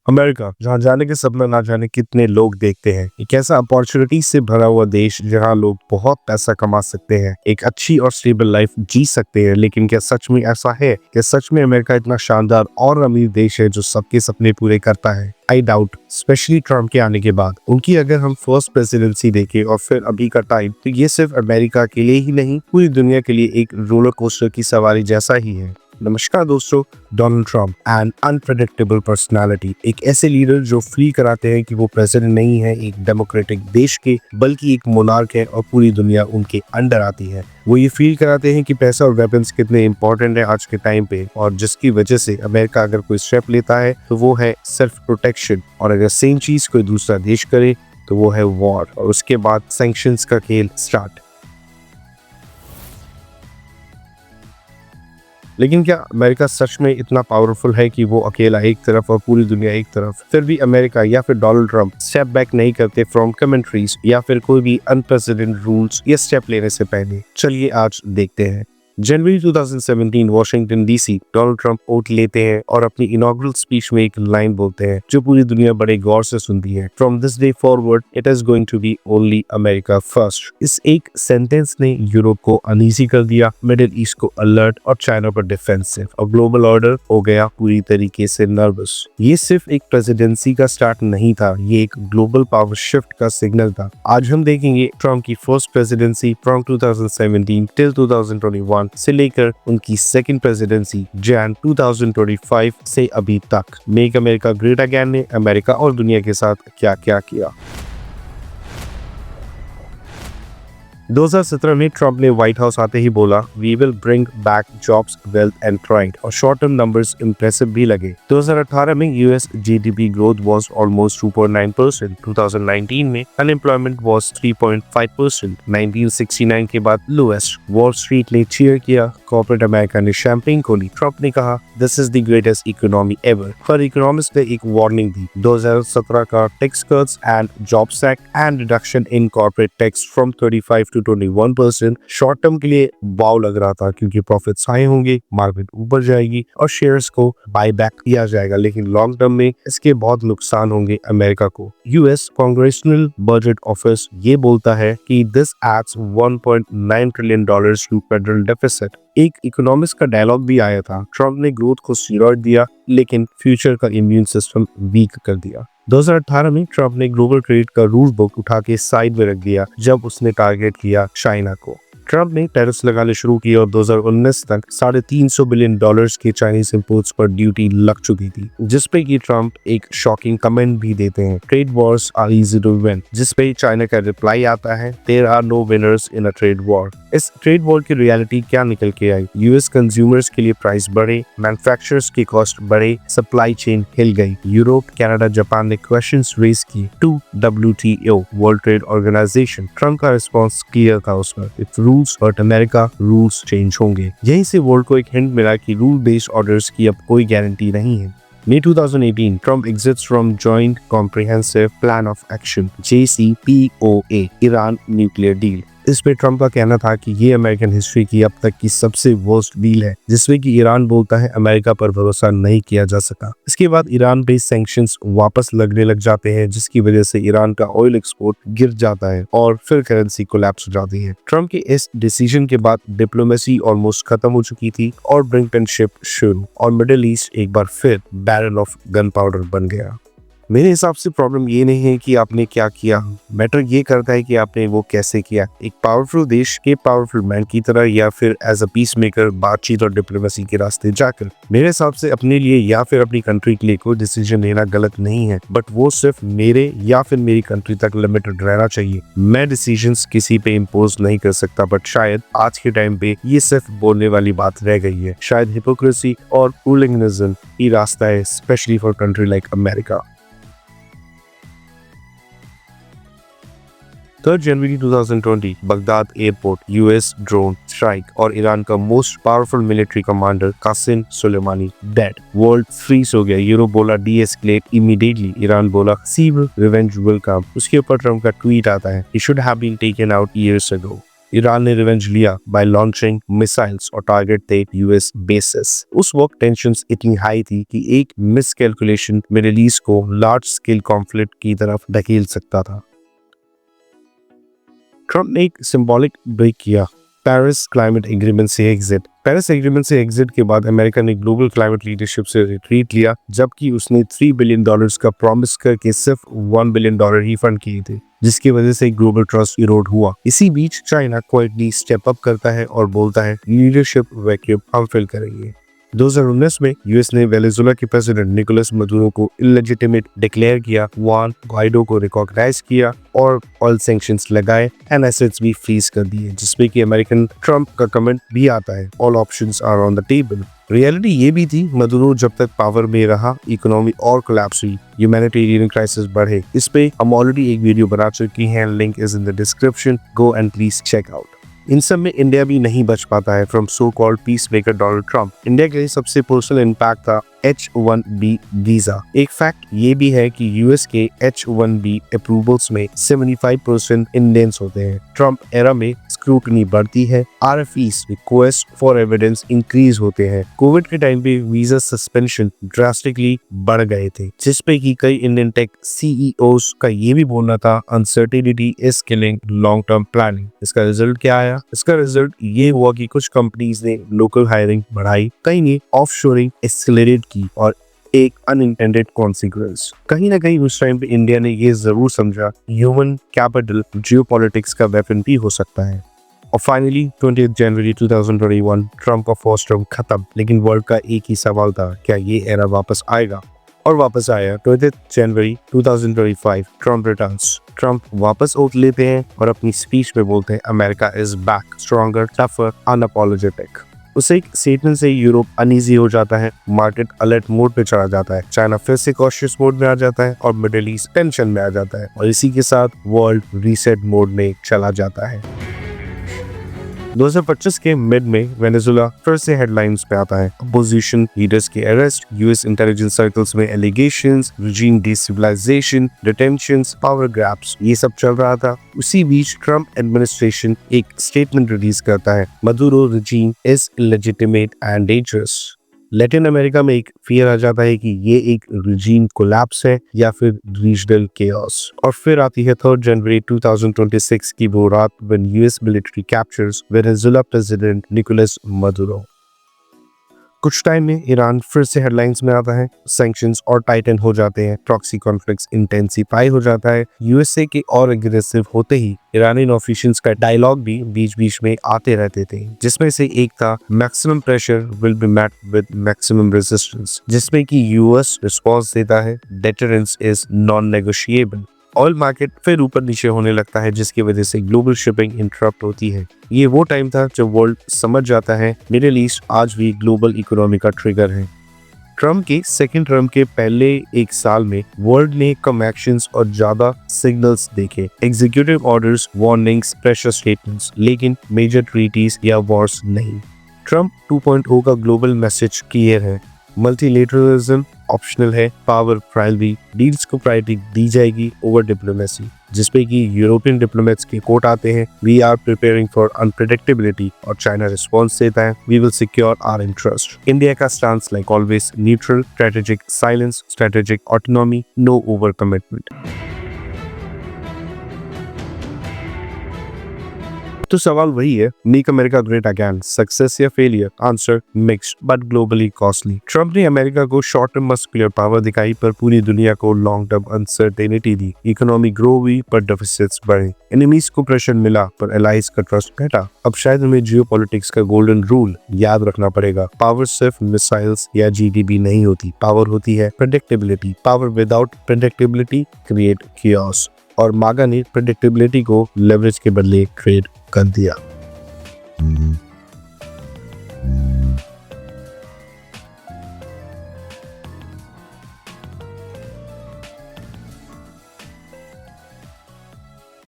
America, जहाँ जाने के सपना ना जाने कितने लोग देखते हैं। एक ऐसा अपॉर्चुनिटी से भरा हुआ देश जहाँ लोग बहुत पैसा कमा सकते हैं, एक अच्छी और स्टेबल लाइफ जी सकते हैं। लेकिन क्या सच में ऐसा है? क्या सच में अमेरिका इतना शानदार और अमीर देश है जो सबके सपने पूरे करता है? आई डाउट, स्पेशली ट्रम्प के आने के बाद। उनकी अगर हम फर्स्ट प्रेसिडेंसी देखें और फिर अभी का टाइम, तो ये सिर्फ अमेरिका के लिए ही नहीं, पूरी दुनिया के लिए एक रोलर कोस्टर की सवारी जैसा ही है। नमस्कार दोस्तों, Donald Trump an unpredictable personality, एक ऐसे लीडर जो फील कराते हैं कि वो प्रेसिडेंट नहीं है एक डेमोक्रेटिक देश के, बल्कि एक मोनार्क है और पूरी दुनिया उनके अंडर आती है। वो ये फील कराते हैं कि पैसा और वेपन्स कितने इंपॉर्टेंट है आज के टाइम पे, और जिसकी वजह से अमेरिका अगर कोई स्टेप लेता है तो वो है सेल्फ प्रोटेक्शन, और अगर सेम चीज कोई दूसरा देश करे तो वो है वॉर, और उसके बाद सैंक्शंस का खेल स्टार्ट। लेकिन क्या अमेरिका सच में इतना पावरफुल है कि वो अकेला एक तरफ और पूरी दुनिया एक तरफ? फिर भी अमेरिका या फिर डोनाल्ड ट्रम्प स्टेप बैक नहीं करते फ्रॉम कमेंट्रीज या फिर कोई भी अनप्रेसिडेंटेड रूल्स या स्टेप लेने से पहले। चलिए आज देखते हैं। जनवरी 2017 वॉशिंगटन डीसी, डोनाल्ड ट्रम्प ओट लेते हैं और अपनी इनॉग्रल स्पीच में एक लाइन बोलते हैं जो पूरी दुनिया बड़े गौर से सुनती है। From this day forward it is going to be only America first. इस एक सेंटेंस ने यूरोप को अनईजी कर दिया, मिडिल ईस्ट को अलर्ट और चाइना पर डिफेंसिव, और ग्लोबल ऑर्डर हो गया पूरी तरीके से नर्वस। ये सिर्फ एक प्रेसिडेंसी का स्टार्ट नहीं था, ये एक ग्लोबल पावर शिफ्ट का सिग्नल था। आज हम देखेंगे ट्रम्प की फर्स्ट प्रेसिडेंसी फ्रॉम 2017 टिल 2021 से लेकर उनकी सेकंड प्रेसिडेंसी जैन 2025 से अभी तक। मेक अमेरिका ग्रेट अगेन ने अमेरिका और दुनिया के साथ क्या क्या किया। 2017 में ट्रम्प ने व्हाइट हाउस आते ही बोला, we will bring back jobs, wealth and pride, और शॉर्ट टर्म नंबर्स इंप्रेसिव भी लगे। 2018 में US GDP growth was almost 2.9%। 2019 में अनएम्प्लॉयमेंट वाज 3.5%, 1969 के बाद लोएस्ट। वॉल स्ट्रीट ने चीयर किया, कॉर्पोरेट अमेरिका ने शैंपेन खोली। ट्रम्प ने कहा, this is the greatest economy ever. पर इकोनॉमिस्ट ने एक वार्निंग दी। 2017 का tax cuts and jobs act and reduction in corporate tax from 35 to 21% short term के लिए वाव लग रहा था, क्योंकि प्रॉफिट्स हाई होंगे, मार्केट ऊपर जाएगी और शेयर्स को बाय बैक किया जाएगा। लेकिन लॉन्ग टर्म में इसके बहुत नुकसान होंगे अमेरिका को। यूएस कांग्रेशनल बजट ऑफिस ये बोलता है कि this adds 1.9 trillion dollars to federal deficit. एक इकोनॉमिस्ट का डायलॉग भी आया था, ट्रम्प ने ग्रोथ को स्टीरॉयड दिया लेकिन फ्यूचर का इम्यून सिस्टम वीक कर दिया। 2018 में ट्रम्प ने ग्लोबल ट्रेड का रूल बुक उठा के साइड में रख दिया जब उसने टारगेट किया चाइना को। ट्रम्प ने टैरिफ्स लगाने शुरू किए और 2019 तक $350 बिलियन के चाइनीज इंपोर्ट्स पर ड्यूटी लग चुकी थी, जिसपे कि ट्रम्प एक शॉकिंग कमेंट भी देते हैं, trade wars are easy to win, जिसपे चाइना का रिप्लाई आता है, there are no winners in a trade war. इस ट्रेड वॉर की रियलिटी क्या निकल के आई? यूएस कंज्यूमर्स के लिए प्राइस बढ़े, मैन्युफैक्चरर्स की कॉस्ट बढ़े, सप्लाई चेन हिल गई। यूरोप, कनाडा, जापान ने क्वेश्चंस रेज की to WTO, world trade organisation. Trump का रिस्पॉन्स क्लियर था उस पर, if rules hurt America, rules change होंगे। यहीं से वर्ल्ड को एक हिंट मिला कि रूल बेस्ड ऑर्डर्स की अब कोई गारंटी नहीं है। May 2018, Trump exits from Joint Comprehensive Plan of Action (JCPOA) Iran nuclear deal. इस पे ट्रम्प का कहना था कि ये अमेरिकन हिस्ट्री की अब तक की सबसे वर्स्ट डील है, जिसमें कि ईरान बोलता है अमेरिका पर भरोसा नहीं किया जा सका। इसके बाद ईरान पे सैंक्शंस वापस लगने लग जाते हैं, जिसकी वजह से ईरान का ऑयल एक्सपोर्ट गिर जाता है और फिर करेंसी कोलैप्स हो जाती है। ट्रम्प के इस डिसीजन के बाद डिप्लोमेसी ऑलमोस्ट खत्म हो चुकी थी और ब्रिंकनशिप शुरू, और मिडिल ईस्ट एक बार फिर बैरल ऑफ गन पाउडर बन गया। मेरे हिसाब से प्रॉब्लम ये नहीं है कि आपने क्या किया, मैटर ये करता है कि आपने वो कैसे किया। एक पावरफुल देश के पावरफुल मैन की तरह, या फिर एज अ पीस मेकर, बातचीत और डिप्लोमेसी के रास्ते जाकर। मेरे हिसाब से अपने लिए या फिर अपनी कंट्री के लिए कोई डिसीजन लेना गलत नहीं है, बट वो सिर्फ मेरे या फिर मेरी कंट्री तक लिमिटेड रहना चाहिए। मैं डिसीजंस किसी पे इम्पोज नहीं कर सकता, बट शायद आज के टाइम पे ये सिर्फ बोलने वाली बात रह गई है। शायद हिपोक्रेसी और रूलिंगनिज्म ही रास्ता है, specially for country like America. 3 जनवरी 2020 Baghdad airport, US drone strike और ईरान का most powerful military commander Qasem Soleimani dead. World freeze हो गया। यूरोप बोला डी एस्केलेट इमीडिएटली, ईरान बोला सीवर रिवेंज विल कम। उसके ऊपर ट्रम्प का ट्वीट आता है, he should have been taken out years ago. Iran ने रिवेंज लिया बाय लॉन्चिंग मिसाइल्स और टारगेट थे यूएस बेसिस। उस वक्त टेंशंस इतनी हाई थी कि एक मिस कैलकुलेशन मिडिल ईस्ट को लार्ज स्केल कॉन्फ्लिक्ट की तरफ धकेल सकता था। ट्रंप ने एक सिंबॉलिक ब्रेक किया, पेरिस क्लाइमेट एग्रीमेंट से एग्जिट। पेरिस एग्रीमेंट से एग्जिट के बाद अमेरिका ने ग्लोबल क्लाइमेट लीडरशिप से रिट्रीट लिया, जबकि उसने $3 बिलियन का प्रॉमिस करके सिर्फ $1 बिलियन ही फंड किए थे, जिसकी वजह से ग्लोबल ट्रस्ट इरोड हुआ। इसी बीच चाइना क्वाइटली स्टेप अप करता है और बोलता है लीडरशिप वैक्यूम हम फिल करेंगे। 2019 में यूएस ने वेनेजुएला के प्रेसिडेंट निकोलस मदुरो को इलेजिटिमेट डिक्लेयर किया, जुआन ग्वाइडो को रिकॉग्नाइज किया और ऑयल सैंक्शंस लगाए एंड एसेट्स भी फ्रीज कर दिए, जिसमें कि अमेरिकन ट्रंप का कमेंट भी आता है, all options are on the table. Reality ये भी थी, मदुरो जब तक पावर में रहा इकोनॉमी और कोलैप्स हुई, ह्यूमैनिटेरियन क्राइसिस बढ़े। इस पे हम ऑलरेडी एक वीडियो बना चुके हैं, link is in the description, go and please check out. इन सब में इंडिया भी नहीं बच पाता है from so called peace maker Donald Trump. India के लिए सबसे पर्सनल इम्पैक्ट था H-1B वीजा। एक फैक्ट ये भी है कि यूएस के H-1B अप्रूवल्स में 75% इंडियंस होते हैं। ट्रंप एरा में स्क्रूटनी बढ़ती है, RFEs request for evidence increase होते हैं। कोविड के टाइम पे वीजा सस्पेंशन ड्रास्टिकली बढ़ गए थे, जिसपे कि कई इंडियन टेक CEOs का ये भी बोलना था uncertainty is killing long term planning. इसका रिजल्ट क्या आया? इसका रिजल्ट ये हुआ कि कुछ कंपनीज ने लोकल हायरिंग बढ़ाई, कई ने ऑफशोरिंग एक्सेलरेट की और एक अनइंटेंडेड कॉन्सिक्वेंस। कहीं ना कहीं उस टाइम पे इंडिया ने ये जरूर समझा ह्यूमन कैपिटल जियोपॉलिटिक्स का वेपन भी हो सकता है। और फाइनली 20 जनवरी 2021 ट्रंप का फर्स्ट टर्म खत्म, लेकिन वर्ल्ड का एक ही सवाल था, क्या ये एरा वापस आएगा? और वापस आया। 20 जनवरी 2025 ट्रंप रिटर्न्स। ट्रंप वापस ओथ लेते हैं और अपनी स्पीच में बोलते हैं America is back, stronger, tougher, unapologetic. उस एक स्टेटमेंट से यूरोप अनईजी हो जाता है, मार्केट अलर्ट मोड पे चढ़ा जाता है, चाइना फिर से कॉशियस मोड में आ जाता है और मिडिल ईस्ट टेंशन में आ जाता है, और इसी के साथ वर्ल्ड रीसेट मोड में चला जाता है। 2025 के मिड में वेनेजुएला फिर से हेडलाइंस पे आता है। अपोजिशन लीडर्स के अरेस्ट, यूएस इंटेलिजेंस सर्कल्स में allegations, regime destabilisation, detentions, power grabs, ये सब चल रहा था। उसी बीच ट्रंप एडमिनिस्ट्रेशन एक स्टेटमेंट रिलीज करता है, Maduro regime is illegitimate and dangerous. Latin America में एक फियर आ जाता है कि ये एक रिजीम कोलैप्स है या फिर रीजनल केओस। और फिर आती है 3 जनवरी 2026 की वो रात when US military captures Venezuela president Nicolas Maduro. कुछ टाइम में ईरान फिर से हेडलाइंस में आता है, सैंक्शंस और टाइटन हो जाते हैं, प्रॉक्सी कॉन्फ्लिक्ट्स इंटेंसिफाई हो जाता है। यूएसए के और एग्रेसिव होते ही ईरानियन ऑफिशियल्स का डायलॉग भी बीच बीच में आते रहते थे, जिसमें से एक था maximum pressure will be met with maximum resistance, जिसमें कि यूएस रिस्पॉन्स देता है deterrence is non negotiable. Oil market फिर ऊपर नीचे होने लगता है, जिसकी वजह से ग्लोबल शिपिंग इंटरप्ट होती है। ये वो टाइम था जब वर्ल्ड समझ जाता है मिडिल ईस्ट आज भी ग्लोबल इकोनॉमी का ट्रिगर है। ट्रंप के सेकेंड टर्म के पहले एक साल में वर्ल्ड ने कम एक्शंस और ज्यादा सिग्नल्स देखे, executive orders, warnings, pressure statements, लेकिन मेजर ट्रीटीज या वॉर्स नहीं। ट्रंप 2.0 का ग्लोबल मैसेज क्लियर है, मल्टीलेटरलिज्म ऑप्शनल है, पावर प्राइमरी, डील्स को प्रायोरिटी दी जाएगी ओवर डिप्लोमेसी, जिसपे कि यूरोपियन डिप्लोमेट्स के कोट आते हैं, we are preparing for unpredictability, और चाइना रिस्पॉन्स देता है, we will secure our interest. India का stance like always neutral, strategic silence, strategic autonomy, no over commitment. तो सवाल वही है, make America great again, success या failure? Answer mixed but globally costly. Trump ने America को शॉर्ट टर्म मस्कुलर पावर दिखाई पर पूरी दुनिया को लॉन्ग टर्म अनसर्टेनिटी दी। इकोनॉमी ग्रो हुई पर डेफिसिट्स बढ़े, एनिमीज को प्रेशर मिला पर एलाइज का ट्रस्ट घटा। अब शायद हमें जियोपॉलिटिक्स का गोल्डन रूल याद रखना पड़ेगा, पावर सिर्फ मिसाइल्स या जीडीपी नहीं होती, पावर होती है predictability. Power without predictability create chaos, और मागा ने प्रेडिक्टेबिलिटी को लेवरेज के बदले ट्रेड कर दिया।